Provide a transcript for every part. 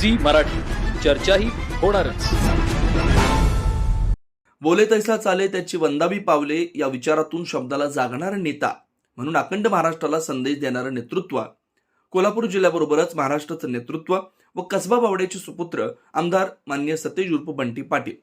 Zee Marathi, चर्चा ही होणारच. बोले तैसा चाले त्याची वंदावी पावले या विचारातून शब्दाला जागणारा नेता म्हणून अखंड महाराष्ट्राला संदेश देणारं नेतृत्व, कोल्हापूर जिल्ह्याबरोबरच महाराष्ट्राचं नेतृत्व व कसबा बावड्याचे सुपुत्र आमदार माननीय सतेज उर्फ बंटी पाटील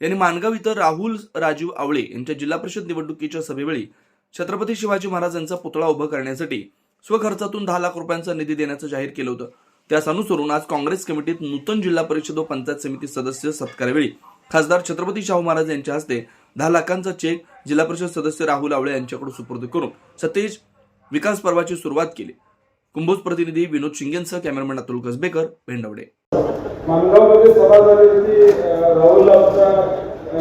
यांनी माणगाव इथं राहुल राजीव आवळे यांच्या जिल्हा परिषद निवडणुकीच्या सभेवेळी छत्रपती शिवाजी महाराज यांचा पुतळा उभा करण्यासाठी स्वखर्चातून 10 लाख रुपयांचा निधी देण्याचं जाहीर केलं होतं. त्यास अनुसरून आज काँग्रेस कमिटीत नूतन जिल्हा परिषद व पंचायत समिती सदस्य सत्कारवेळी खासदार छत्रपती शाहू महाराज यांच्या हस्ते 10 लाखांचा चेक जिल्हा परिषद सदस्य राहुल आवळे यांच्याकडे सुपूर्द करून सतेज विकास पर्वाची सुरुवात केली. कुंभोज प्रतिनिधी विनोद शिंगेंसह कॅमेरामॅन अतुल कसबेकर, भेंडवडे. माणगावमध्ये सभा झाली होती. राहुल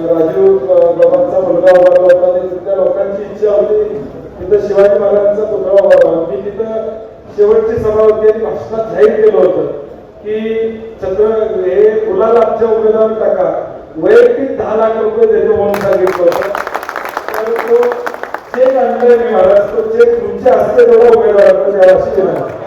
राजीव बाबांचा मुलगा उभारला होता आणि तिथल्या लोकांची इच्छा होती तिथं शिवाजी महाराजांचा पुतळा उभारला. मी तिथं शेवटची सभा होती आणि भाषणात जाहीर केलं होतं की हे गुलाल आमच्या उमेदवार टाका, वैयक्तिक 10 लाख रुपये देतो म्हणून सांगितलं होतं. तर तो चेक आणलाय मी महाराज, तो चेक तुमच्या हस्ते तेवढा उमेदवारांना द्यावा अशी विनंती.